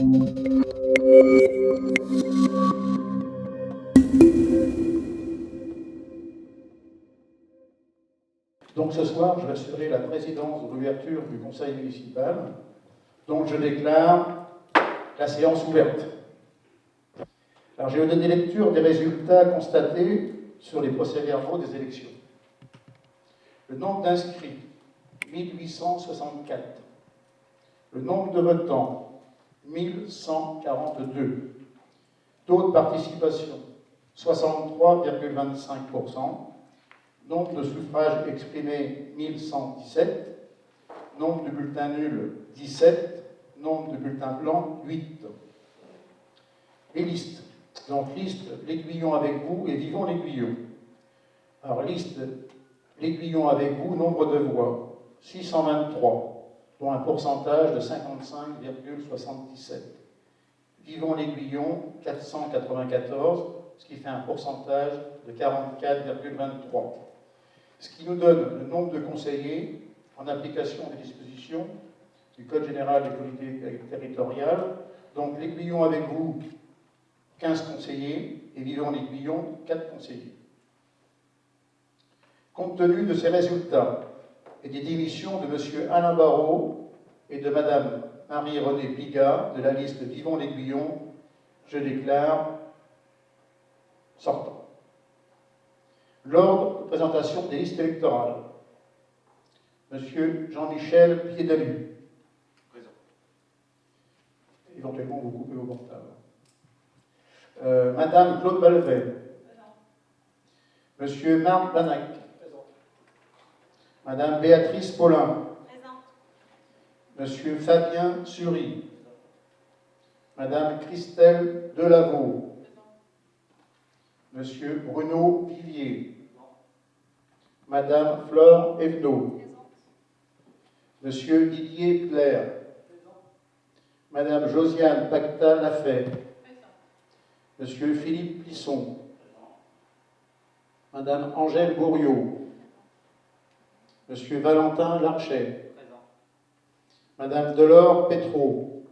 Donc ce soir, je vais assurer la présidence de l'ouverture du conseil municipal, donc je déclare la séance ouverte. Alors je vais vous donner lecture des résultats constatés sur les procès-verbaux des élections. Le nombre d'inscrits, 1864. Le nombre de votants, 1142. Taux de participation, 63,25%. Nombre de suffrages exprimés, 1117. Nombre de bulletins nuls, 17. Nombre de bulletins blancs, 8. Les listes. Donc, liste l'Aiguillon avec vous et Vivons l'Aiguillon. Alors, liste l'Aiguillon avec vous, nombre de voix, 623, dont un pourcentage de 55,77. Vivons l'Aiguillon, 494, ce qui fait un pourcentage de 44,23. Ce qui nous donne le nombre de conseillers en application des dispositions du Code général des collectivités territoriales. Donc l'Aiguillon avec vous, 15 conseillers, et Vivons l'Aiguillon, 4 conseillers. Compte tenu de ces résultats et des démissions de M. Alain Barrault et de Mme Marie-Renée Pigat de la liste Vivons l'Aiguillon, je déclare sortant. L'ordre de présentation des listes électorales. M. Jean-Michel Piédalu. Présent. Éventuellement, vous coupez vos portables. Madame Claude Balvet. Monsieur Marc Banac. Présent. Madame Béatrice Paulin. Présent. Monsieur Fabien Sury. Madame Christelle Delaveau. Monsieur Bruno Vivier. Madame Flore Evenot. Monsieur Didier Claire. Madame Josiane Pacta-Lafay. Monsieur Philippe Plisson. Madame Angèle Bourriot. Monsieur Valentin Larchet. Madame Delors Pétraud.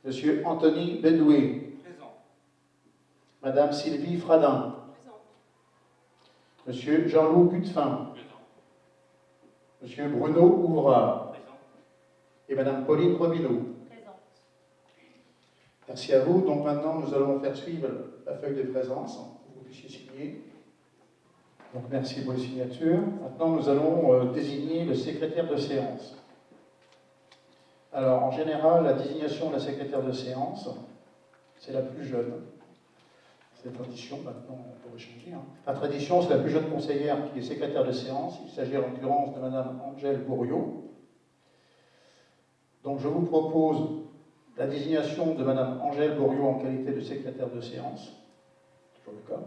Monsieur Anthony Bedoué. Madame Sylvie Fradin. Monsieur Jean-Loup Cutefin. Monsieur Bruno Ouvrard. Et Madame Pauline Robineau. Merci à vous. Donc maintenant, nous allons faire suivre la feuille de présence pour que vous puissiez signer. Donc merci pour les signatures. Maintenant, nous allons désigner le secrétaire de séance. Alors, en général, la désignation de la secrétaire de séance, c'est la plus jeune. C'est la tradition, maintenant on pourrait changer. La tradition, c'est la plus jeune conseillère qui est secrétaire de séance. Il s'agit en l'occurrence de Madame Angèle Bourriot. Donc je vous propose la désignation de Madame Angèle Bourriot en qualité de secrétaire de séance. Toujours le cas.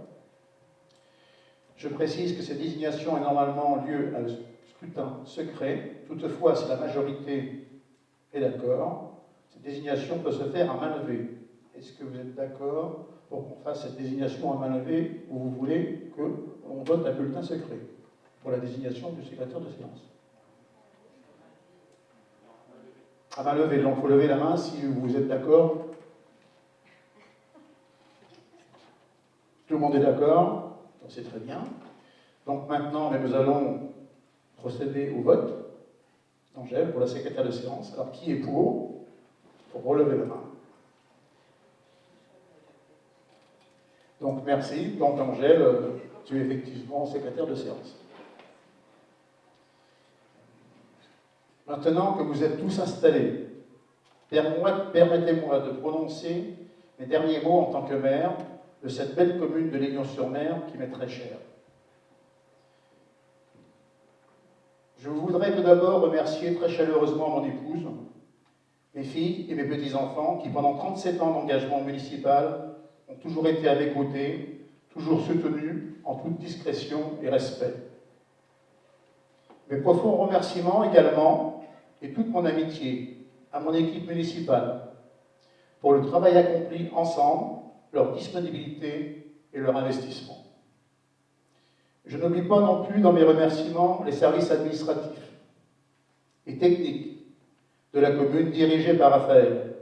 Je précise que cette désignation est normalement lieu à un scrutin secret. Toutefois, si la majorité est d'accord, cette désignation peut se faire à main levée. Est-ce que vous êtes d'accord pour qu'on fasse cette désignation à main levée ou vous voulez qu'on vote un bulletin secret pour la désignation du secrétaire de séance? À main levée, donc il faut lever la main si vous êtes d'accord. Tout le monde est d'accord, c'est très bien. Donc maintenant, nous allons procéder au vote d'Angèle pour la secrétaire de séance. Alors qui est pour relever la main. Donc merci. Donc Angèle, tu es effectivement secrétaire de séance. Maintenant que vous êtes tous installés, permettez-moi de prononcer mes derniers mots en tant que maire de cette belle commune de l'Aignan-sur-Mer qui m'est très chère. Je voudrais tout d'abord remercier très chaleureusement mon épouse, mes filles et mes petits-enfants qui, pendant 37 ans d'engagement municipal, ont toujours été à mes côtés, toujours soutenus en toute discrétion et respect. Mes profonds remerciements également, et toute mon amitié, à mon équipe municipale, pour le travail accompli ensemble, leur disponibilité et leur investissement. Je n'oublie pas non plus dans mes remerciements les services administratifs et techniques de la commune dirigée par Raphaël,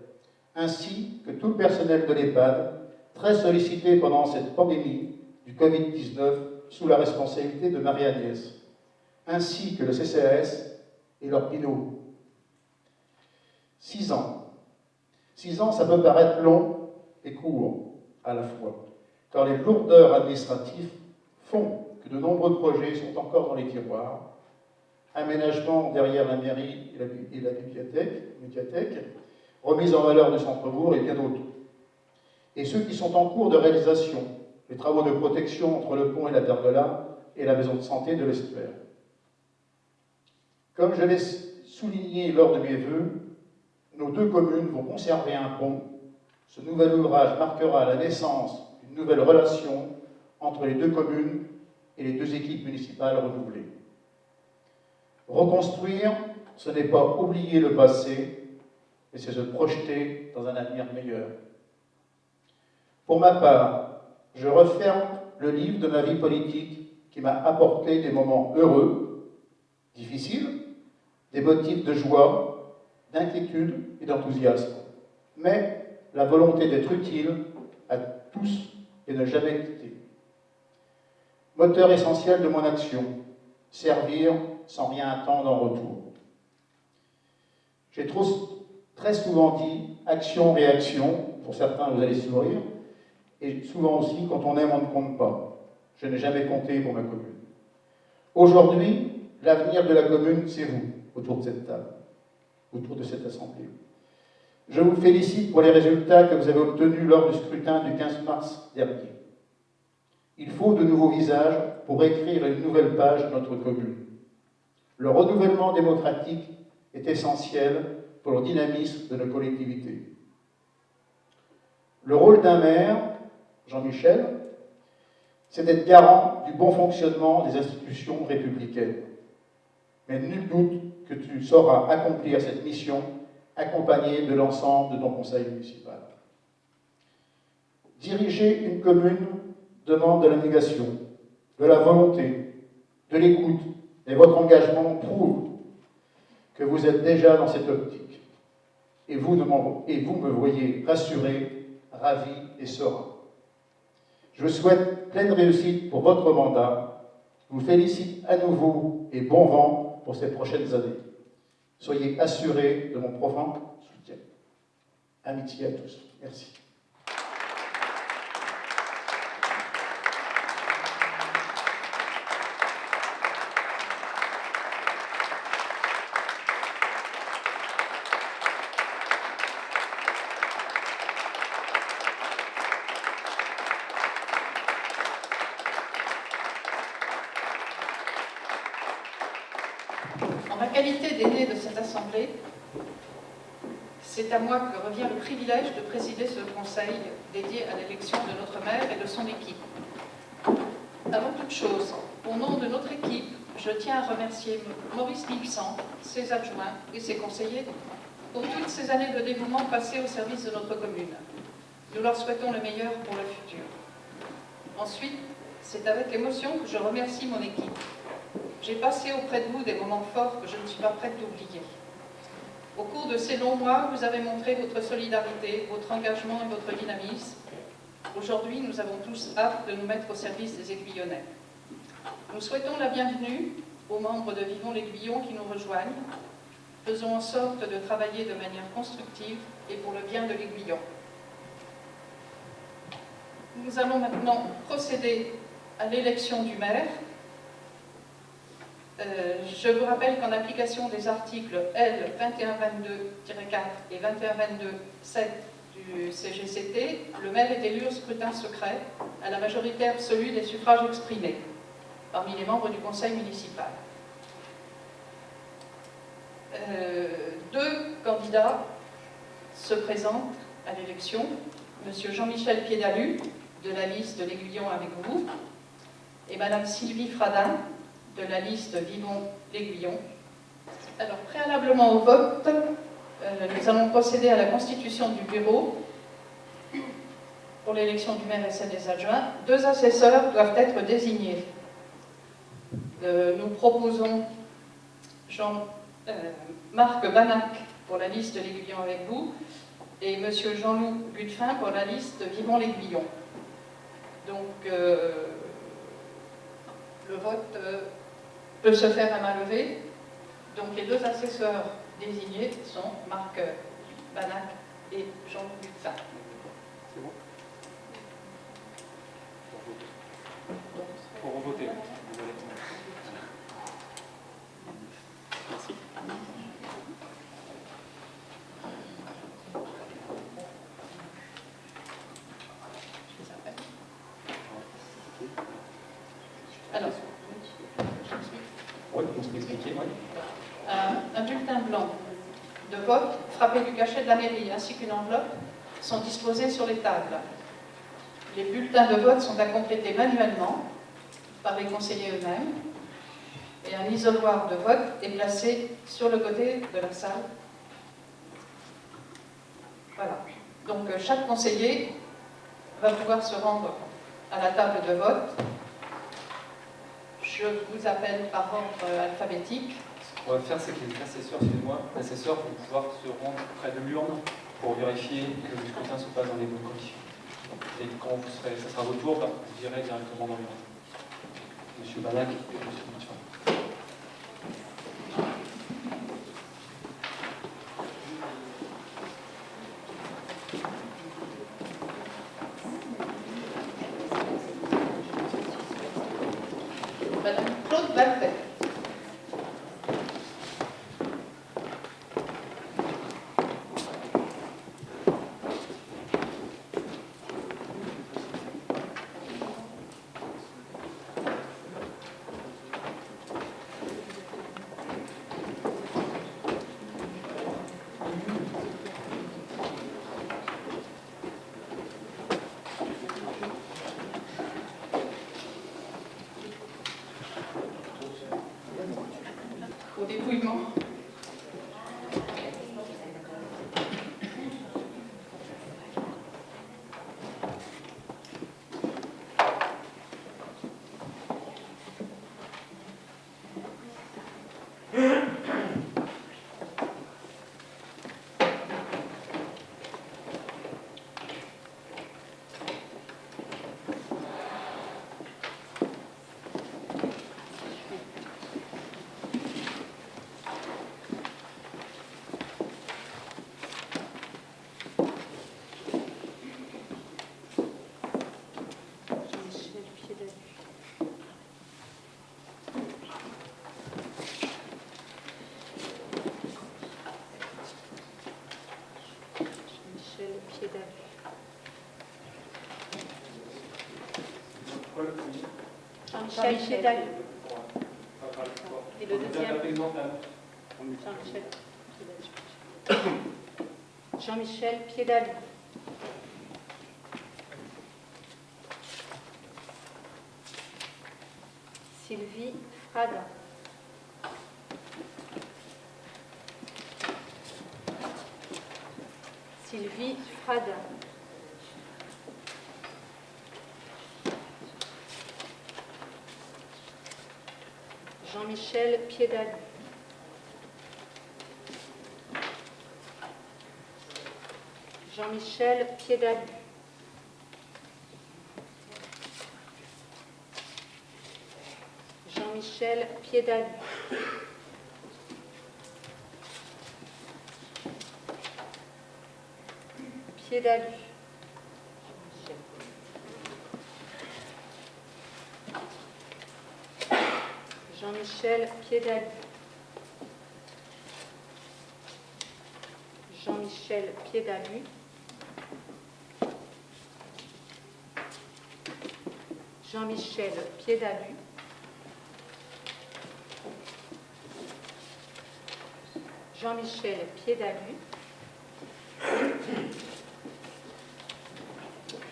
ainsi que tout le personnel de l'EHPAD, très sollicité pendant cette pandémie du Covid-19 sous la responsabilité de Marie-Agnès, ainsi que le CCAS et leurs binômes. 6 ans. 6 ans, ça peut paraître long et court à la fois, car les lourdeurs administratives font que de nombreux projets sont encore dans les tiroirs. Aménagement derrière la mairie et la médiathèque, remise en valeur du centre-bourg et bien d'autres. Et ceux qui sont en cours de réalisation, les travaux de protection entre le pont et la pergola et la maison de santé de l'Estuaire. Comme je l'ai souligné lors de mes vœux, nos 2 communes vont conserver un pont. Ce nouvel ouvrage marquera la naissance d'une nouvelle relation entre les 2 communes et les 2 équipes municipales renouvelées. Reconstruire, ce n'est pas oublier le passé, mais c'est se projeter dans un avenir meilleur. Pour ma part, je referme le livre de ma vie politique qui m'a apporté des moments heureux, difficiles, des motifs de joie, d'inquiétude et d'enthousiasme, mais la volonté d'être utile à tous et ne jamais quitter. Moteur essentiel de mon action, servir sans rien attendre en retour. J'ai très souvent dit action-réaction, pour certains vous allez sourire, et souvent aussi quand on aime on ne compte pas. Je n'ai jamais compté pour ma commune. Aujourd'hui, l'avenir de la commune, c'est vous, autour de cette table, autour de cette assemblée. Je vous félicite pour les résultats que vous avez obtenus lors du scrutin du 15 mars dernier. Il faut de nouveaux visages pour écrire une nouvelle page de notre commune. Le renouvellement démocratique est essentiel pour le dynamisme de nos collectivités. Le rôle d'un maire, Jean-Michel, c'est d'être garant du bon fonctionnement des institutions républicaines. Mais nul doute que tu sauras accomplir cette mission accompagné de l'ensemble de ton conseil municipal. Diriger une commune demande de l'abnégation, de la volonté, de l'écoute, et votre engagement prouve que vous êtes déjà dans cette optique. Et vous me voyez rassuré, ravi et serein. Je vous souhaite pleine réussite pour votre mandat. Je vous félicite à nouveau et bon vent pour ces prochaines années. Soyez assurés de mon profond soutien. Amitié à tous. Merci. En ma qualité d'aîné de cette Assemblée, c'est à moi que revient le privilège de présider ce conseil dédié à l'élection de notre maire et de son équipe. Avant toute chose, au nom de notre équipe, je tiens à remercier Maurice Nilsson, ses adjoints et ses conseillers pour toutes ces années de dévouement passées au service de notre commune. Nous leur souhaitons le meilleur pour le futur. Ensuite, c'est avec émotion que je remercie mon équipe. J'ai passé auprès de vous des moments forts que je ne suis pas prête d'oublier. Au cours de ces longs mois, vous avez montré votre solidarité, votre engagement et votre dynamisme. Aujourd'hui, nous avons tous hâte de nous mettre au service des Aiguillonnais. Nous souhaitons la bienvenue aux membres de Vivons l'Aiguillon qui nous rejoignent. Faisons en sorte de travailler de manière constructive et pour le bien de l'Aiguillon. Nous allons maintenant procéder à l'élection du maire. Je vous rappelle qu'en application des articles L 2122-4 et 2122-7 du CGCT, le maire est élu au scrutin secret à la majorité absolue des suffrages exprimés parmi les membres du conseil municipal. 2 candidats se présentent à l'élection. Monsieur Jean-Michel Piédalu, de la liste de l'Aiguillon avec vous, et Madame Sylvie Fradin, de la liste Vivons l'Aiguillon. Alors, préalablement au vote, nous allons procéder à la constitution du bureau pour l'élection du maire et celle des adjoints. 2 assesseurs doivent être désignés. Nous proposons Jean-Marc Banac pour la liste de l'Aiguillon avec vous et M. Jean-Loup Gutefin pour la liste Vivons-l'Aiguillon. Donc, le vote peut se faire à main levée. Donc, les deux assesseurs désignés sont Marc Banac et Jean-Loup Gutefin. C'est bon? Pour revoter. Désolé. Merci. Alors, Oui, vous pouvez expliquer, oui. un bulletin blanc de vote frappé du cachet de la mairie ainsi qu'une enveloppe sont disposés sur les tables. Les bulletins de vote sont à compléter manuellement par les conseillers eux-mêmes et un isoloir de vote est placé sur le côté de la salle. Voilà. Donc chaque conseiller va pouvoir se rendre à la table de vote. Je vous appelle par ordre alphabétique. Ce qu'on va faire, c'est que les assesseurs, suivez-moi, l'assesseur vont pouvoir se rendre près de l'urne pour vérifier que le scrutin se passe dans les bonnes conditions. Et quand vous serez, ça sera votre tour, bah, vous irez directement dans l'urne. Monsieur Banac et Monsieur Gutefin. Madame Claude Valpet. Au dépouillement. Jean-Michel Piedal. Et le deuxième Jean-Michel Piedal. Sylvie Frada. Sylvie Frada. Jean-Michel Piedal. Jean-Michel Piedal. Jean-Michel Piedal. Piedal. Jean-Michel Piedal. Jean-Michel Piedal. Jean-Michel Piedal. Jean-Michel Piedal.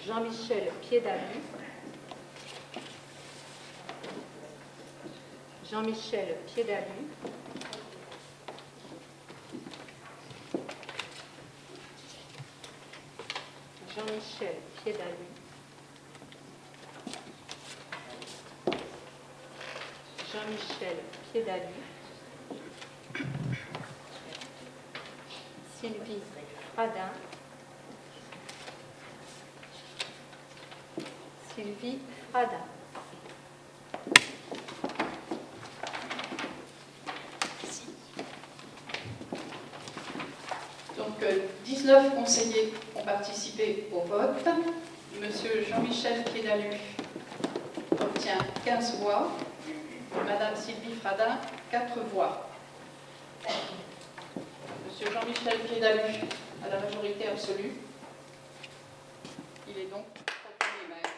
Jean-Michel Piedal. Jean-Michel Piedal. Jean-Michel Piedal. Jean-Michel Piedal. Sylvie Fradin. Sylvie Fradin. Merci. Donc, 19 conseillers ont participé au vote. Monsieur Jean-Michel Piédalu obtient 15 voix. Madame Sylvie Fradin, 4 voix. Monsieur Jean-Michel Piédalu à la majorité absolue. Il est donc proclamé maire.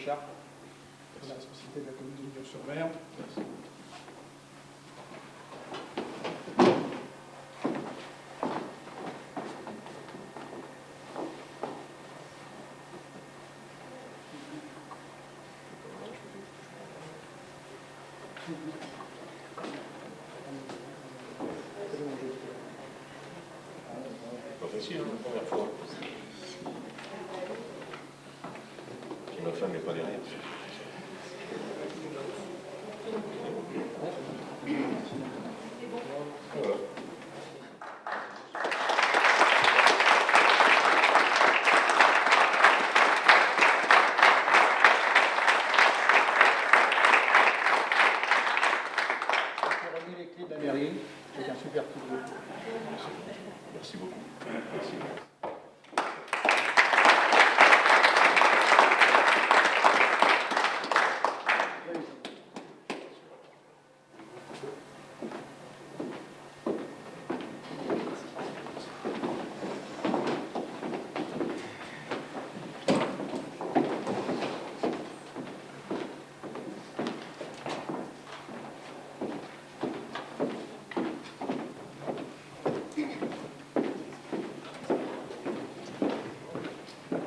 Charles, pour la responsabilité de la commune de Lignon-sur-Mer. Pas facile, hein, la première fois. Ma femme n'est pas derrière. Voilà. Je vais remis les clés de la mairie avec un super petit groupe. Merci beaucoup. Merci.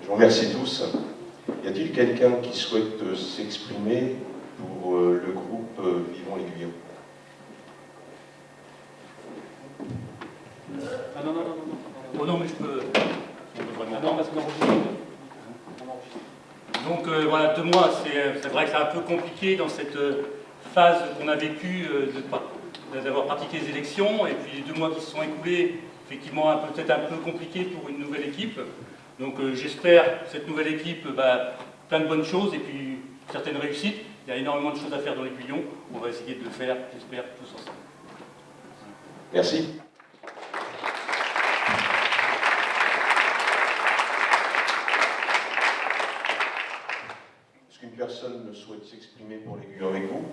Je vous remercie tous. Y a-t-il quelqu'un qui souhaite s'exprimer pour le groupe Vivons l'Aiguillon? Ah non. Oh non, mais je peux. Ah non, parce qu'on enregistre. On enregistre. Donc voilà, 2 mois, c'est vrai que c'est un peu compliqué dans cette phase qu'on a vécue d'avoir pratiqué les élections, et puis les 2 mois qui se sont écoulés, effectivement peut-être un peu compliqué pour une nouvelle équipe. Donc j'espère cette nouvelle équipe, plein de bonnes choses et puis certaines réussites. Il y a énormément de choses à faire dans l'Aiguillon. On va essayer de le faire, j'espère, tous ensemble. Merci. Est-ce qu'une personne souhaite s'exprimer pour l'Aiguillon avec vous?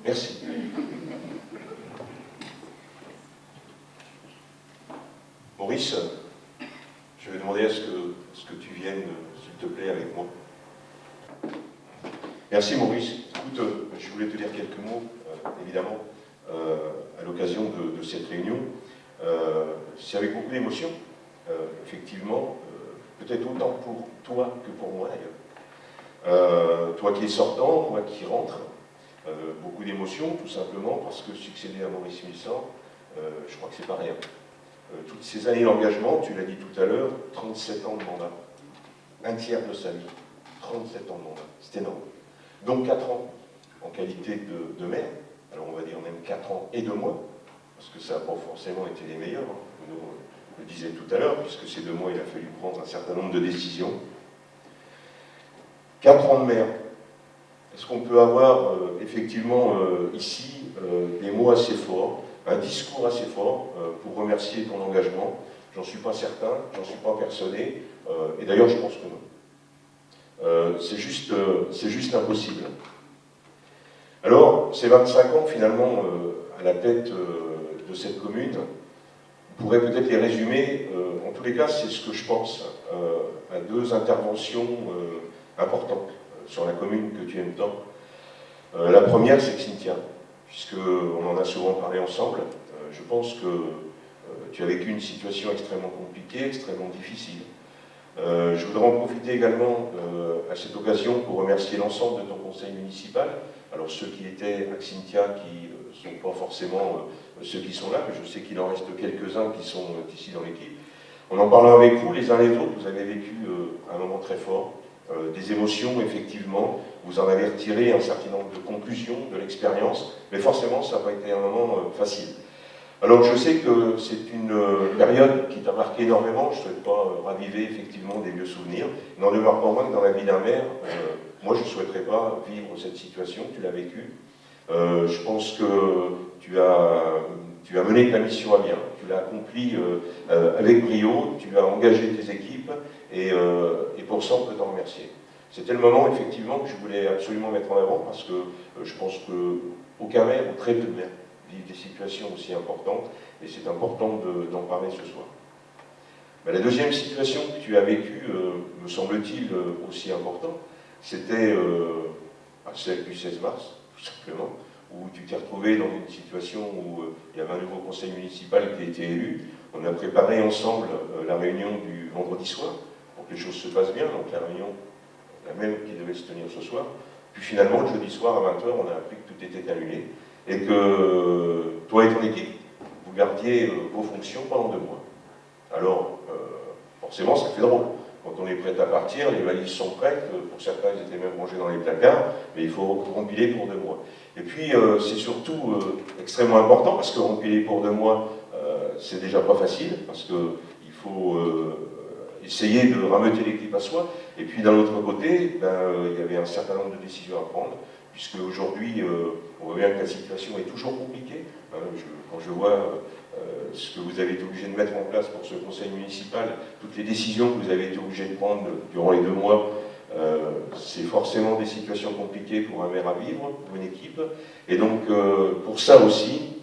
Merci. Maurice, je vais demander à ce que tu viennes, s'il te plaît, avec moi. Merci Maurice. Écoute, je voulais te dire quelques mots, évidemment, à l'occasion de cette réunion. C'est avec beaucoup d'émotion, effectivement, peut-être autant pour toi que pour moi d'ailleurs. Toi qui es sortant, moi qui rentre, beaucoup d'émotion, tout simplement parce que succéder à Maurice Missant, je crois que c'est pas rien. Toutes ces années d'engagement, tu l'as dit tout à l'heure, 37 ans de mandat, un tiers de sa vie, 37 ans de mandat, c'est énorme. Donc 4 ans en qualité de maire, alors on va dire même 4 ans et 2 mois, parce que ça n'a pas forcément été les meilleurs, hein. On le disait tout à l'heure, puisque ces 2 mois, il a fallu prendre un certain nombre de décisions. 4 ans de maire. Est-ce qu'on peut avoir effectivement ici des mots assez forts, un discours assez fort pour remercier ton engagement. J'en suis pas certain, j'en suis pas persuadé, et d'ailleurs je pense que non. C'est juste impossible. Alors, ces 25 ans finalement à la tête de cette commune, on pourrait peut-être les résumer, en tous les cas c'est ce que je pense, à deux interventions importantes sur la commune que tu aimes tant. La première c'est Cynthia, puisqu'on en a souvent parlé ensemble. Je pense que tu as vécu une situation extrêmement compliquée, extrêmement difficile. Je voudrais en profiter également à cette occasion pour remercier l'ensemble de ton conseil municipal. Alors ceux qui étaient à Cynthia, qui ne sont pas forcément ceux qui sont là, mais je sais qu'il en reste quelques-uns qui sont ici dans l'équipe. On en parlant avec vous, les uns les autres, vous avez vécu un moment très fort, des émotions effectivement, vous en avez retiré un certain nombre de conclusions de l'expérience, mais forcément ça n'a pas été un moment facile. Alors je sais que c'est une période qui t'a marqué énormément, je ne souhaite pas raviver effectivement des vieux souvenirs, il n'en demeure pas moins que dans la vie d'un maire, moi je ne souhaiterais pas vivre cette situation, tu l'as vécue. Je pense que tu as mené ta mission à bien, tu l'as accomplie avec brio, tu as engagé tes équipes, et pour ça on peut t'en remercier. C'était le moment effectivement que je voulais absolument mettre en avant, parce que je pense qu'aucun maire, ou très peu de maires, vivent des situations aussi importantes, et c'est important d'en parler ce soir. Mais la deuxième situation que tu as vécue, me semble-t-il aussi importante, c'était celle du 16 mars, tout simplement, où tu t'es retrouvé dans une situation où il y avait un nouveau conseil municipal qui a été élu. On a préparé ensemble la réunion du vendredi soir, pour que les choses se passent bien, donc la réunion, la même qui devait se tenir ce soir. Puis finalement, le jeudi soir à 20h, on a appris que tout était annulé, et que toi et ton équipe, vous gardiez vos fonctions pendant 2 mois. Alors, forcément, ça fait drôle. Quand on est prêt à partir, les valises sont prêtes, pour certains, ils étaient même rangés dans les placards, mais il faut rempiler pour 2 mois. Et puis, c'est surtout extrêmement important, parce que rempiler pour 2 mois, c'est déjà pas facile, parce qu'il faut essayer de rameuter l'équipe à soi. Et puis, d'un autre côté, il y avait un certain nombre de décisions à prendre, puisque aujourd'hui, on voit bien que la situation est toujours compliquée. Quand je vois ce que vous avez été obligé de mettre en place pour ce conseil municipal, toutes les décisions que vous avez été obligé de prendre durant les 2 mois, c'est forcément des situations compliquées pour un maire à vivre, pour une équipe. Et donc, pour ça aussi,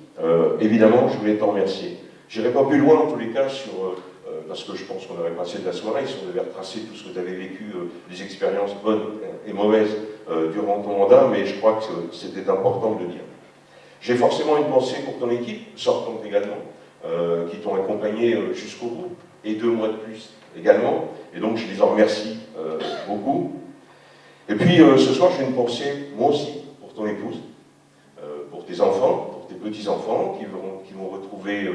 évidemment, je voulais t'en remercier. Je n'irai pas plus loin, en tous les cas, parce que je pense qu'on aurait passé de la soirée, si on devait retracer tout ce que tu avais vécu, des expériences bonnes et mauvaises durant ton mandat, mais je crois que c'était important de le dire. J'ai forcément une pensée pour ton équipe, sortante également, qui t'ont accompagné jusqu'au bout, et 2 mois de plus également, et donc je les en remercie beaucoup. Et puis ce soir, j'ai une pensée, moi aussi, pour ton épouse, pour tes enfants, pour tes petits-enfants, qui vont retrouver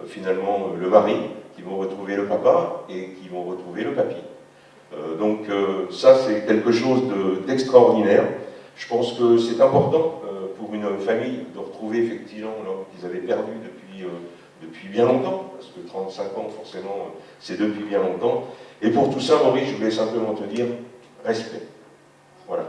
finalement le mari, qui vont retrouver le papa, et qui vont retrouver le papy. Donc ça, c'est quelque chose d'extraordinaire. Je pense que c'est important pour une famille de retrouver effectivement qu'ils avaient perdu depuis bien longtemps, parce que 35 ans, forcément, c'est depuis bien longtemps. Et pour tout ça, Maurice, je voulais simplement te dire respect. Voilà.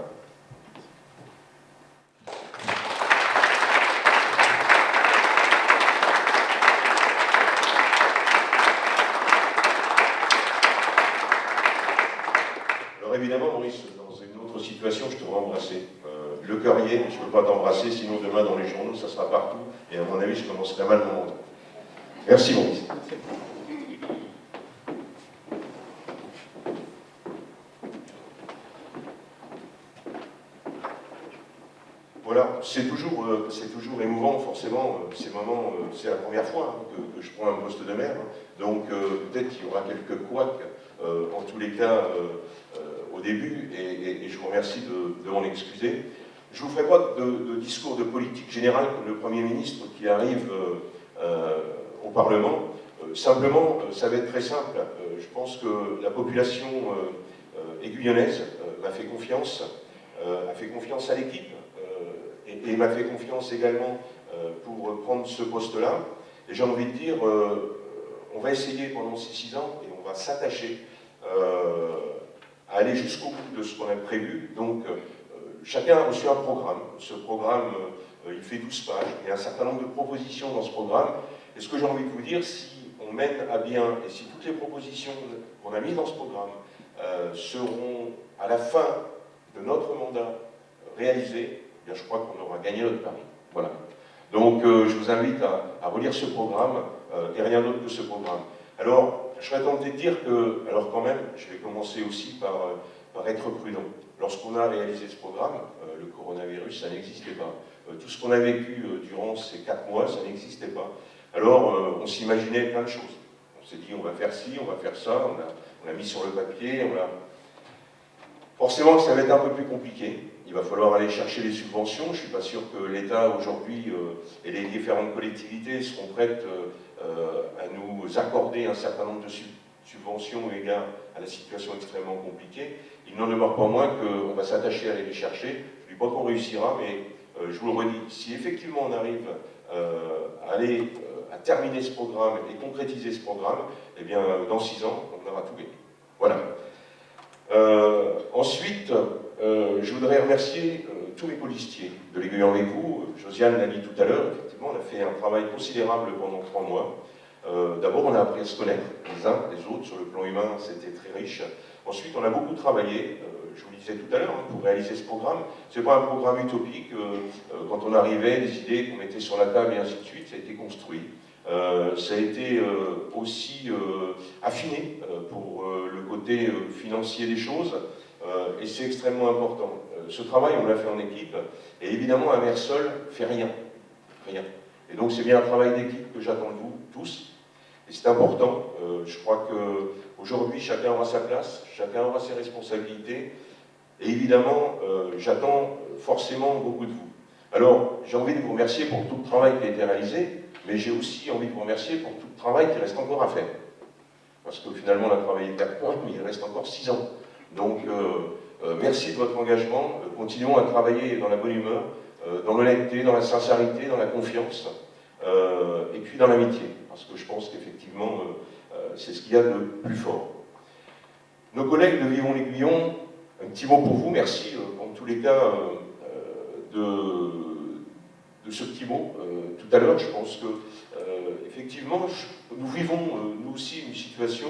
Alors évidemment, Maurice, dans une autre situation, je te vois embrasser. Le cœur y est, mais je ne peux pas t'embrasser, sinon demain dans les journaux, ça sera partout. Et à mon avis, je commencerai mal mon monde. Merci, Maurice. Voilà, c'est toujours émouvant, forcément, ces moments, c'est la première fois que je prends un poste de maire, donc peut-être qu'il y aura quelques couacs, en tous les cas, au début, et je vous remercie de m'en excuser. Je ne vous ferai pas de discours de politique générale comme le Premier ministre qui arrive au Parlement. Simplement, ça va être très simple. Je pense que la population aiguillonnaise m'a fait confiance à l'équipe et m'a fait confiance également pour prendre ce poste-là. Et j'ai envie de dire, on va essayer pendant ces 6 ans et on va s'attacher à aller jusqu'au bout de ce qu'on a prévu. Donc, chacun a reçu un programme. Ce programme il fait 12 pages, il y a un certain nombre de propositions dans ce programme. Et ce que j'ai envie de vous dire, si on mène à bien, et si toutes les propositions qu'on a mises dans ce programme seront à la fin de notre mandat réalisées, eh bien, je crois qu'on aura gagné notre pari. Voilà. Donc je vous invite à relire ce programme et rien d'autre que ce programme. Alors, je serais tenté de dire que, alors quand même, je vais commencer aussi par être prudent. Lorsqu'on a réalisé ce programme, le coronavirus, ça n'existait pas. Tout ce qu'on a vécu durant ces 4 mois, ça n'existait pas. Alors, on s'imaginait plein de choses. On s'est dit, on va faire ci, on va faire ça, on a mis sur le papier, Forcément, ça va être un peu plus compliqué. Il va falloir aller chercher les subventions. Je ne suis pas sûr que l'État, aujourd'hui, et les différentes collectivités seront prêtes à nous accorder un certain nombre de subventions au égard à la situation extrêmement compliquée. Il n'en demeure pas moins qu'on va s'attacher à aller les chercher. Je ne dis pas qu'on réussira, mais je vous le redis, si effectivement on arrive à terminer ce programme et concrétiser ce programme, eh bien, dans 6 ans, on aura tout gagné. Voilà. Ensuite, je voudrais remercier tous mes colistiers de l'Aiguillon avec vous. Josiane l'a dit tout à l'heure, effectivement, on a fait un travail considérable pendant 3 mois. D'abord, on a appris à se connaître les uns les autres. Sur le plan humain, c'était très riche. Ensuite, on a beaucoup travaillé, je vous le disais tout à l'heure, pour réaliser ce programme. Ce n'est pas un programme utopique. Quand on arrivait, les idées qu'on mettait sur la table et ainsi de suite, ça a été construit. Ça a été aussi affiné pour le côté financier des choses, et c'est extrêmement important. Ce travail, on l'a fait en équipe, et évidemment, un maire seul fait rien. Rien. Et donc, c'est bien un travail d'équipe que j'attends de vous tous, et c'est important. Je crois qu'aujourd'hui, chacun aura sa place, chacun aura ses responsabilités, et évidemment, j'attends forcément beaucoup de vous. Alors, j'ai envie de vous remercier pour tout le travail qui a été réalisé, mais j'ai aussi envie de vous remercier pour tout le travail qui reste encore à faire. Parce que finalement, on a travaillé 4 mois, mais il reste encore 6 ans. Donc, merci de votre engagement. Continuons à travailler dans la bonne humeur, dans l'honnêteté, dans la sincérité, dans la confiance, et puis dans l'amitié. Parce que je pense qu'effectivement, c'est ce qu'il y a de plus fort. Nos collègues de Vivons l'Aiguillon, un petit mot pour vous. Merci, en tous les cas, de ce petit mot tout à l'heure. Je pense que effectivement, nous vivons nous aussi une situation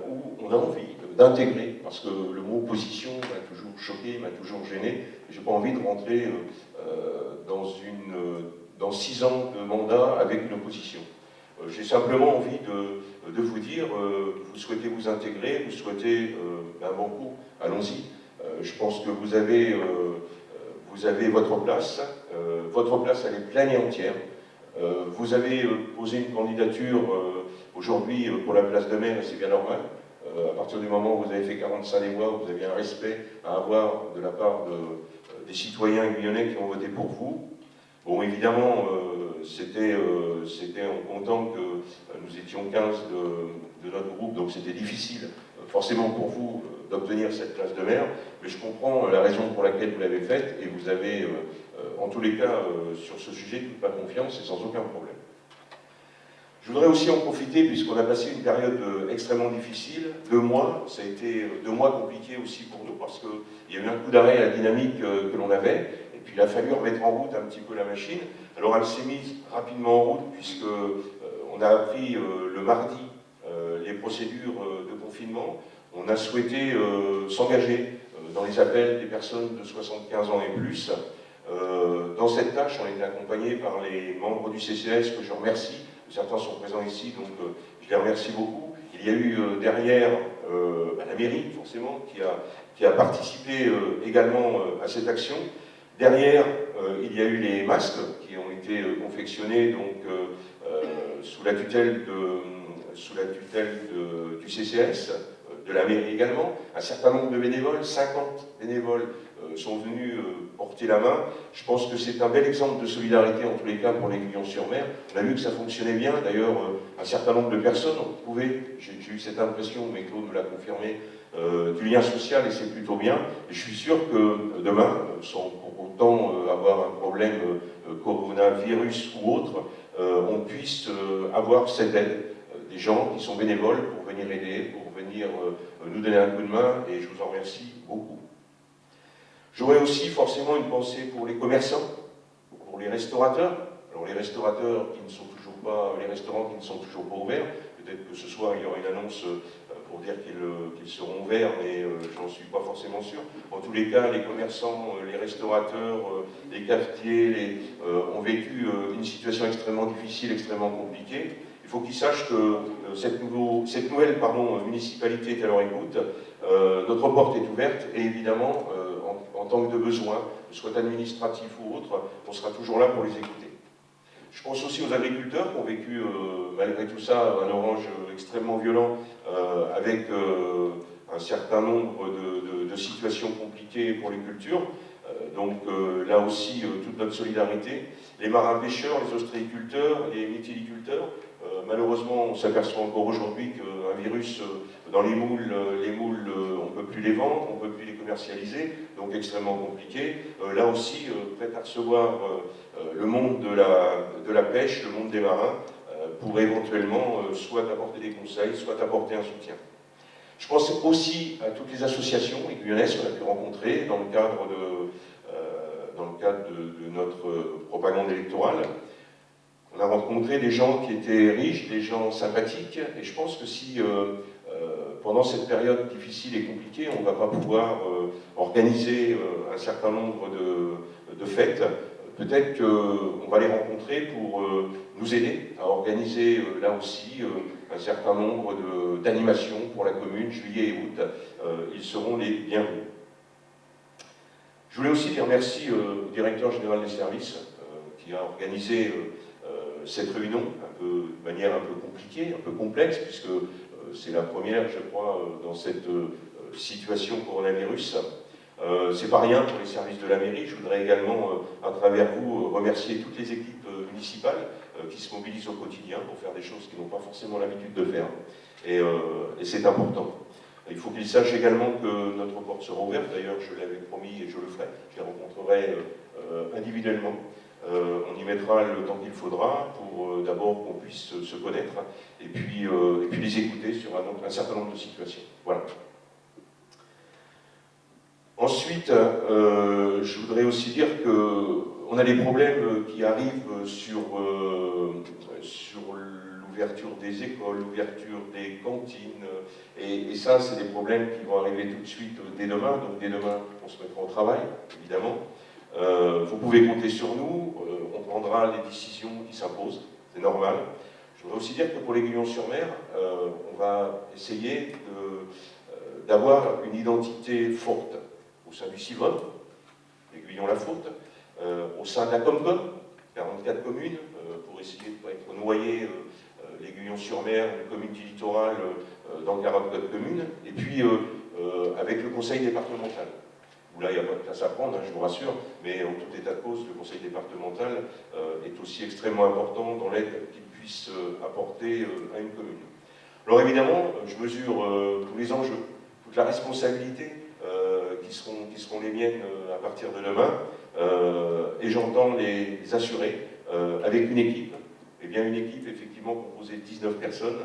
où on a envie d'intégrer, parce que le mot opposition m'a toujours choqué, m'a toujours gêné. J'ai pas envie de rentrer dans 6 ans de mandat avec une opposition. J'ai simplement envie de vous dire, vous souhaitez vous intégrer, vous souhaitez un bon coup, allons-y. Je pense que vous avez votre place. Votre place, elle est pleine et entière. Vous avez posé une candidature aujourd'hui pour la place de maire, et c'est bien normal. À partir du moment où vous avez fait 45 des voix, vous avez un respect à avoir de la part des citoyens guyanais qui ont voté pour vous. Bon, évidemment, c'était en comptant que nous étions 15 de notre groupe, donc c'était difficile, forcément pour vous, d'obtenir cette place de maire, mais je comprends la raison pour laquelle vous l'avez faite, et vous avez, en tous les cas, sur ce sujet, toute ma confiance et sans aucun problème. Je voudrais aussi en profiter, puisqu'on a passé une période extrêmement difficile, 2 mois, ça a été 2 mois compliqués aussi pour nous, parce qu'il y a eu un coup d'arrêt à la dynamique que l'on avait, et puis il a fallu remettre en route un petit peu la machine. Alors elle s'est mise rapidement en route, puisqu'on a appris le mardi les procédures de confinement. On a souhaité s'engager dans les appels des personnes de 75 ans et plus. Dans cette tâche, on a été accompagné par les membres du CCS, que je remercie. Certains sont présents ici, donc je les remercie beaucoup. Il y a eu derrière la mairie, forcément, qui a participé également à cette action. Derrière, il y a eu les masques qui ont été confectionnés donc, sous la tutelle du CCS, de la mairie également. Un certain nombre de bénévoles, 50 bénévoles sont venus porter la main. Je pense que c'est un bel exemple de solidarité, en tous les cas, pour l'Aiguillon-sur-Mer. On a vu que ça fonctionnait bien. D'ailleurs, un certain nombre de personnes ont trouvé, j'ai eu cette impression, mais Claude me l'a confirmé, du lien social, et c'est plutôt bien. Et je suis sûr que demain, sans pour autant avoir un problème coronavirus ou autre, on puisse avoir cette aide des gens qui sont bénévoles pour venir aider, pour venir nous donner un coup de main, et je vous en remercie beaucoup. J'aurais aussi forcément une pensée pour les commerçants, pour les restaurateurs. Alors les restaurateurs qui ne sont toujours pas, les restaurants qui ne sont toujours pas ouverts, peut-être que ce soir il y aura une annonce pour dire qu'ils seront ouverts, mais j'en suis pas forcément sûr. En tous les cas, les commerçants, les restaurateurs, les cafetiers ont vécu une situation extrêmement difficile, extrêmement compliquée. Il faut qu'ils sachent que cette nouvelle municipalité est à leur écoute. Notre porte est ouverte et évidemment, en tant que de besoin, soit administratif ou autre, on sera toujours là pour les écouter. Je pense aussi aux agriculteurs qui ont vécu, malgré tout ça, un orange extrêmement violent avec un certain nombre de situations compliquées pour les cultures. Donc là aussi, toute notre solidarité. Les marins-pêcheurs, les ostréiculteurs, les mytiliculteurs, malheureusement, on s'aperçoit encore aujourd'hui qu'un virus dans les moules, on ne peut plus les vendre, on ne peut plus les commercialiser, donc extrêmement compliqué. Là aussi, prêt à recevoir le monde de la pêche, le monde des marins, pour éventuellement soit apporter des conseils, soit apporter un soutien. Je pense aussi à toutes les associations guyanaises qu'on a pu rencontrer dans le cadre de notre propagande électorale. On a rencontré des gens qui étaient riches, des gens sympathiques, et je pense que si pendant cette période difficile et compliquée, on ne va pas pouvoir organiser un certain nombre de fêtes, peut-être qu'on va les rencontrer pour nous aider à organiser là aussi un certain nombre d'animations pour la commune, juillet et août. Ils seront les bienvenus. Je voulais aussi dire merci au directeur général des services qui a organisé cette réunion de manière un peu compliquée, un peu complexe, puisque c'est la première, je crois, dans cette situation coronavirus. C'est pas rien pour les services de la mairie. Je voudrais également, à travers vous, remercier toutes les équipes municipales qui se mobilisent au quotidien pour faire des choses qu'ils n'ont pas forcément l'habitude de faire. Et c'est important. Il faut qu'ils sachent également que notre porte sera ouverte. D'ailleurs, je l'avais promis et je le ferai. Je les rencontrerai individuellement. On y mettra le temps qu'il faudra pour d'abord qu'on puisse se connaître et puis les écouter sur un certain nombre de situations. Voilà. Ensuite, je voudrais aussi dire qu'on a des problèmes qui arrivent sur l'ouverture des écoles, l'ouverture des cantines, et ça, c'est des problèmes qui vont arriver tout de suite dès demain. Donc dès demain, on se mettra au travail, évidemment. Vous pouvez compter sur nous, on prendra les décisions qui s'imposent, c'est normal. Je voudrais aussi dire que pour l'Aiguillon-sur-Mer, on va essayer d'avoir une identité forte au sein du CIVOT, l'Aiguillon-la-Fourte, au sein de la Comcom, 44 communes, pour essayer de ne pas être noyé l'Aiguillon-sur-Mer, une commune du littoral, dans 44 communes, et puis avec le conseil départemental. Où là, il n'y a pas de place à prendre, hein, je vous rassure, mais en tout état de cause, le conseil départemental est aussi extrêmement important dans l'aide qu'il puisse apporter à une commune. Alors évidemment, je mesure tous les enjeux, toute la responsabilité qui seront les miennes à partir de demain, et j'entends les assurer avec une équipe, et bien une équipe effectivement composée de 19 personnes,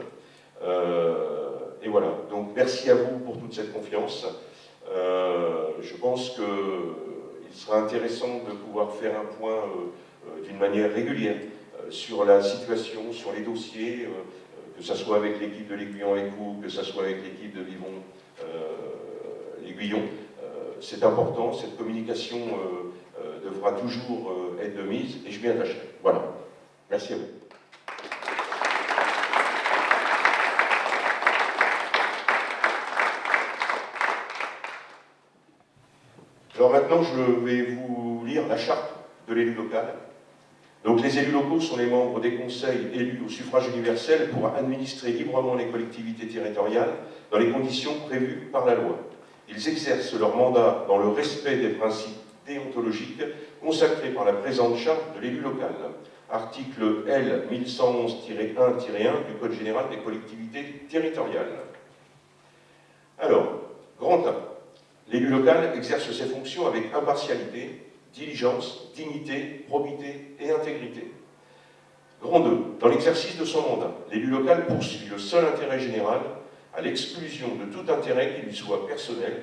et voilà, donc merci à vous pour toute cette confiance. Je pense qu'il sera intéressant de pouvoir faire un point d'une manière régulière sur la situation, sur les dossiers, que ce soit avec l'équipe de l'Aiguillon avec vous, que ce soit avec l'équipe de Vivons l'Aiguillon. C'est important, cette communication devra toujours être de mise et je m'y attacherai. Voilà. Merci à vous. Alors maintenant, je vais vous lire la charte de l'élu local. Donc les élus locaux sont les membres des conseils élus au suffrage universel pour administrer librement les collectivités territoriales dans les conditions prévues par la loi. Ils exercent leur mandat dans le respect des principes déontologiques consacrés par la présente charte de l'élu local. Article L 1111-1-1 du Code général des collectivités territoriales. Alors, grand 1. L'élu local exerce ses fonctions avec impartialité, diligence, dignité, probité et intégrité. Grand 2. Dans l'exercice de son mandat, l'élu local poursuit le seul intérêt général à l'exclusion de tout intérêt qui lui soit personnel,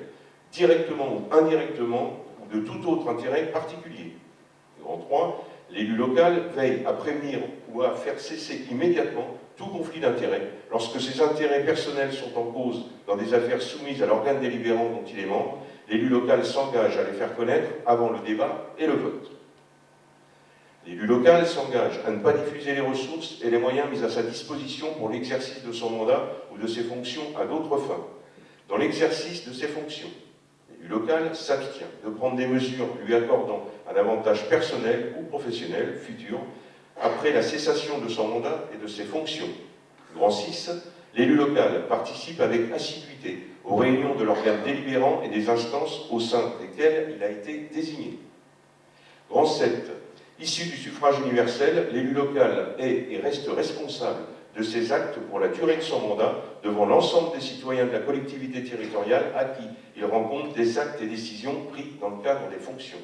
directement ou indirectement, ou de tout autre intérêt particulier. Grand 3. L'élu local veille à prévenir ou à faire cesser immédiatement tout conflit d'intérêts lorsque ses intérêts personnels sont en cause dans des affaires soumises à l'organe délibérant dont il est membre. L'élu local s'engage à les faire connaître avant le débat et le vote. L'élu local s'engage à ne pas diffuser les ressources et les moyens mis à sa disposition pour l'exercice de son mandat ou de ses fonctions à d'autres fins. Dans l'exercice de ses fonctions, l'élu local s'abstient de prendre des mesures lui accordant un avantage personnel ou professionnel futur après la cessation de son mandat et de ses fonctions. Grand 6, l'élu local participe avec assiduité aux réunions de l'organe délibérant et des instances au sein desquelles il a été désigné. Grand 7, issu du suffrage universel, l'élu local est et reste responsable de ses actes pour la durée de son mandat devant l'ensemble des citoyens de la collectivité territoriale à qui il rend compte des actes et décisions pris dans le cadre des fonctions.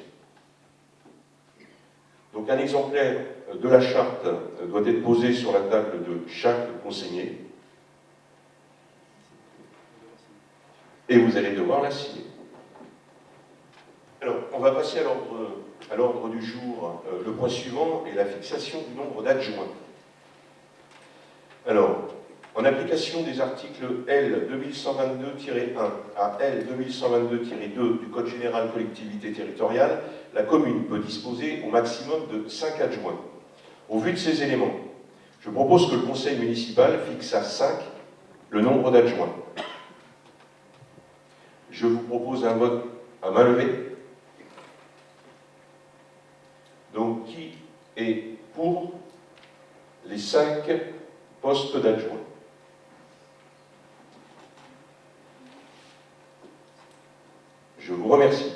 Donc un exemplaire de la charte doit être posé sur la table de chaque conseiller et vous allez devoir la signer. Alors, on va passer à l'ordre du jour. Le point suivant est la fixation du nombre d'adjoints. Alors, en application des articles L 2122-1 à L 2122-2 du Code général collectivité territoriale, la commune peut disposer au maximum de 5 adjoints. Au vu de ces éléments, je propose que le conseil municipal fixe à 5 le nombre d'adjoints. Je vous propose un vote à main levée. Donc, qui est pour les 5 postes d'adjoints? Je vous remercie.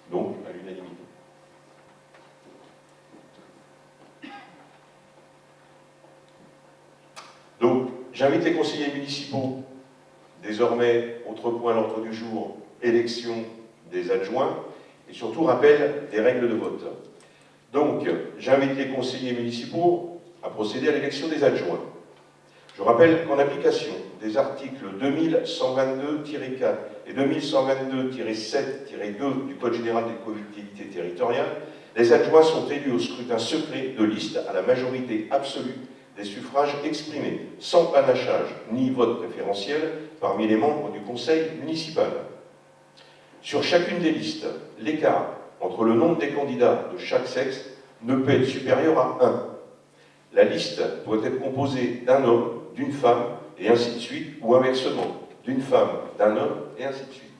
Donc, à l'unanimité. Donc, j'invite les conseillers municipaux, désormais, autre point à l'ordre du jour, élection des adjoints, et surtout rappel des règles de vote. Donc, j'invite les conseillers municipaux à procéder à l'élection des adjoints. Je rappelle qu'en application des articles 2122-4 et 2122-7-2 du Code général des collectivités territoriales, les adjoints sont élus au scrutin secret de liste à la majorité absolue des suffrages exprimés, sans panachage ni vote préférentiel parmi les membres du conseil municipal. Sur chacune des listes, l'écart entre le nombre des candidats de chaque sexe ne peut être supérieur à 1. La liste doit être composée d'un homme, d'une femme, et ainsi de suite, ou inversement, d'une femme, d'un homme, et ainsi de suite.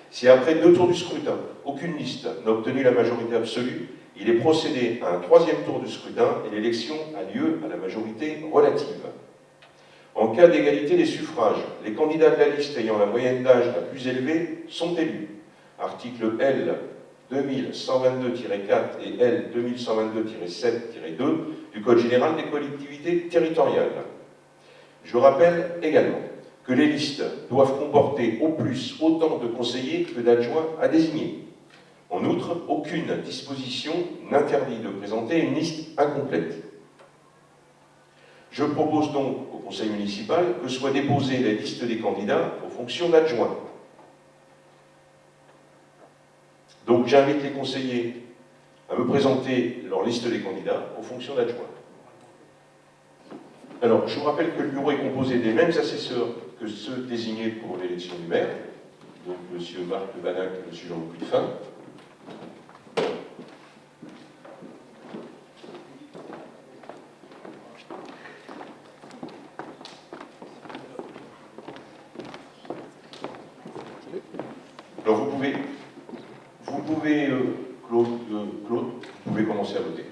Si après 2 tours du scrutin, aucune liste n'a obtenu la majorité absolue, il est procédé à un 3e tour du scrutin et l'élection a lieu à la majorité relative. En cas d'égalité des suffrages, les candidats de la liste ayant la moyenne d'âge la plus élevée sont élus. Article L 2122-4 et L 2122-7-2 du Code général des collectivités territoriales. Je rappelle également que les listes doivent comporter au plus autant de conseillers que d'adjoints à désigner. En outre, aucune disposition n'interdit de présenter une liste incomplète. Je propose donc au conseil municipal que soit déposée la liste des candidats aux fonctions d'adjoints. Donc j'invite les conseillers à me présenter leur liste des candidats aux fonctions d'adjoints. Alors, je vous rappelle que le bureau est composé des mêmes assesseurs que ceux désignés pour l'élection du maire, donc M. Marc Lebanac et M. Jean-Louis Cuffin. Alors vous pouvez Claude, vous pouvez commencer à voter.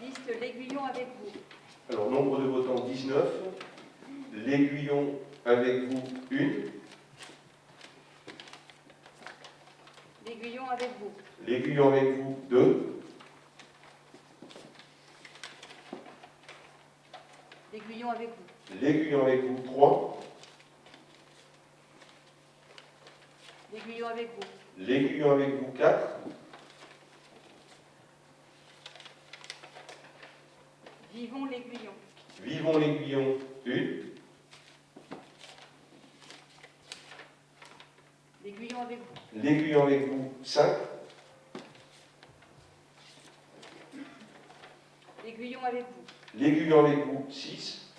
Liste l'Aiguillon avec vous. Alors, nombre de votants 19, l'Aiguillon avec vous 1, L'Aiguillon avec vous. l'Aiguillon avec vous 2, L'Aiguillon avec vous. L'Aiguillon avec vous, 3. L'Aiguillon avec vous. L'Aiguillon avec vous, 4. Vivons l'Aiguillon. Vivons l'Aiguillon, 1. L'Aiguillon avec vous. L'Aiguillon avec vous, 5. L'Aiguillon avec vous. L'Aiguillon avec vous, 6.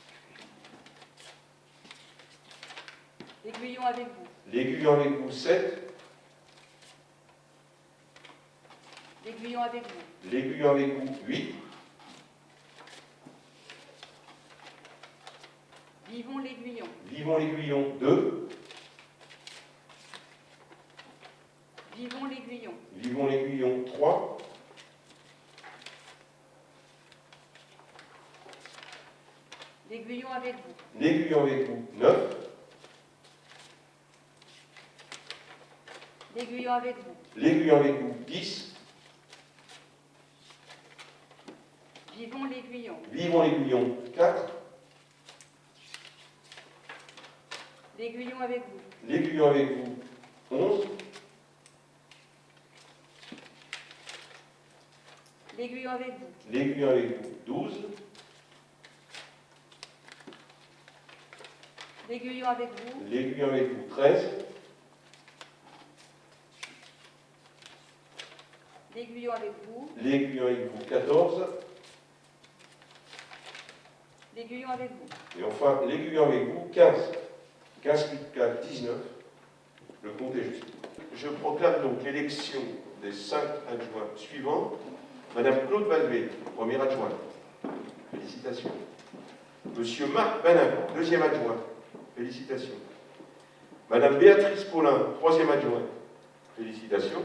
L'Aiguillon avec vous. L'Aiguillon avec vous, 7. L'Aiguillon avec vous. L'Aiguillon avec vous, 8. Vivons l'Aiguillon. Vivons l'Aiguillon, 2. Vivons l'Aiguillon. Vivons l'Aiguillon, 3. L'Aiguillon avec vous. L'Aiguillon avec vous, 9. L'Aiguillon avec vous. L'Aiguillon avec vous, 10. Vivons l'Aiguillon. Vivons l'Aiguillon, 4. L'Aiguillon avec vous. L'Aiguillon avec vous, 11. L'Aiguillon avec vous. L'Aiguillon avec vous, 12. L'Aiguillon avec vous. L'Aiguillon avec vous, 13. L'Aiguillon avec vous. L'Aiguillon avec vous, 14. L'Aiguillon avec vous. Et enfin, l'Aiguillon avec vous, 15. 15 plus 4, 19. Le compte est juste. Je proclame donc l'élection des 5 adjoints suivants. Madame Claude Valvé, première adjointe. Félicitations. Monsieur Marc Banin, deuxième adjoint. Félicitations. Madame Béatrice Paulin, troisième adjoint. Félicitations.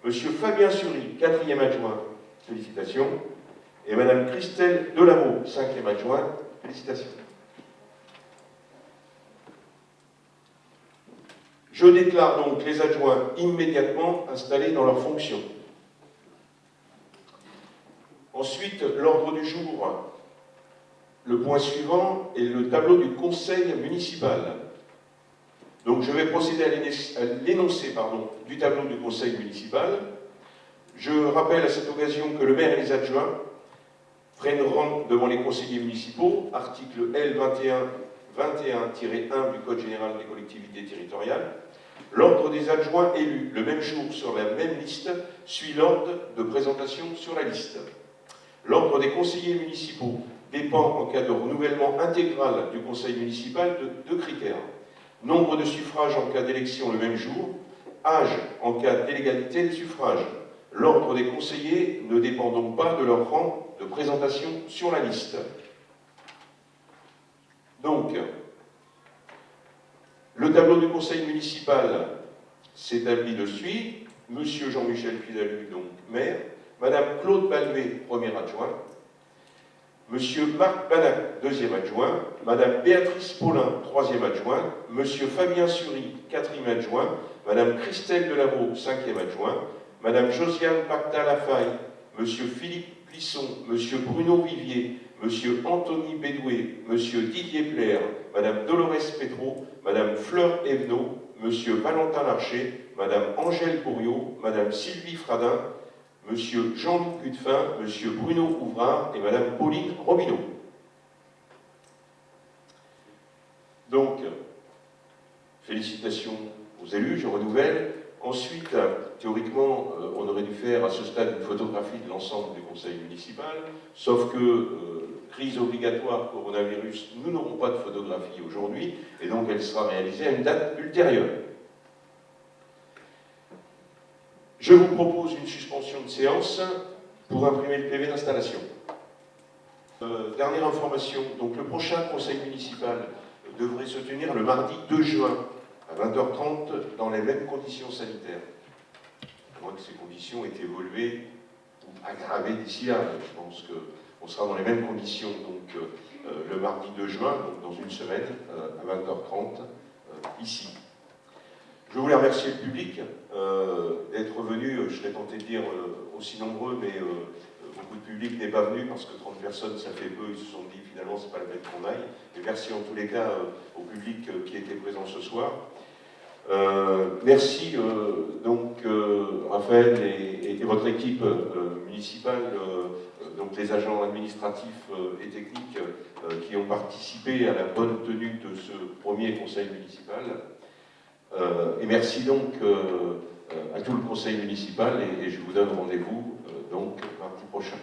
Monsieur Fabien Sury, quatrième adjoint. Félicitations. Et Madame Christelle Delameau, cinquième adjointe. Félicitations. Je déclare donc les adjoints immédiatement installés dans leurs fonctions. Ensuite, l'ordre du jour. Le point suivant est le tableau du conseil municipal. Donc je vais procéder à l'énoncé du tableau du conseil municipal. Je rappelle à cette occasion que le maire et les adjoints prennent rang devant les conseillers municipaux, article L21-21-1 du Code général des collectivités territoriales. L'ordre des adjoints élus le même jour sur la même liste suit l'ordre de présentation sur la liste. L'ordre des conseillers municipaux dépend en cas de renouvellement intégral du conseil municipal de 2 critères. Nombre de suffrages en cas d'élection le même jour, âge en cas d'illégalité des suffrages. L'ordre des conseillers ne dépend donc pas de leur rang de présentation sur la liste. Donc, le tableau du conseil municipal s'établit de suite. Monsieur Jean-Michel Pidalu, donc maire. Madame Claude Balvé, première adjointe. Monsieur Marc Banac, deuxième adjoint. Madame Béatrice Paulin, troisième adjoint. Monsieur Fabien Sury, quatrième adjoint. Madame Christelle Delameau, cinquième adjoint. Madame Josiane Pacta-Lafaille, Monsieur Philippe Plisson, Monsieur Bruno Vivier, Monsieur Anthony Bédoué, Monsieur Didier Plaire, Madame Dolores Petro, Madame Fleur Evenot, Monsieur Valentin Larcher, Madame Angèle Bourriot, Madame Sylvie Fradin, Monsieur Jean-Luc Cudefin, Monsieur Bruno Ouvrard et Madame Pauline Robineau. Donc, félicitations aux élus, je renouvelle. Ensuite, théoriquement, on aurait dû faire à ce stade une photographie de l'ensemble du conseil municipal, sauf que, crise obligatoire coronavirus, nous n'aurons pas de photographie aujourd'hui, et donc elle sera réalisée à une date ultérieure. Je vous propose une suspension de séance pour imprimer le PV d'installation. Dernière information, donc le prochain conseil municipal devrait se tenir le mardi 2 juin à 20h30 dans les mêmes conditions sanitaires. À moins que ces conditions aient évolué ou aggravé d'ici là, je pense qu'on sera dans les mêmes conditions donc le mardi 2 juin, donc dans une semaine, à 20h30, ici. Je voulais remercier le public d'être venu, je serais tenté de dire aussi nombreux, mais beaucoup de public n'est pas venu parce que 30 personnes ça fait peu, ils se sont dit finalement c'est pas la peine qu'on aille. Et merci en tous les cas au public qui était présent ce soir. Merci donc Raphaël et votre équipe municipale, donc les agents administratifs et techniques qui ont participé à la bonne tenue de ce premier conseil municipal. Et merci donc à tout le conseil municipal et je vous donne rendez-vous donc mardi prochain.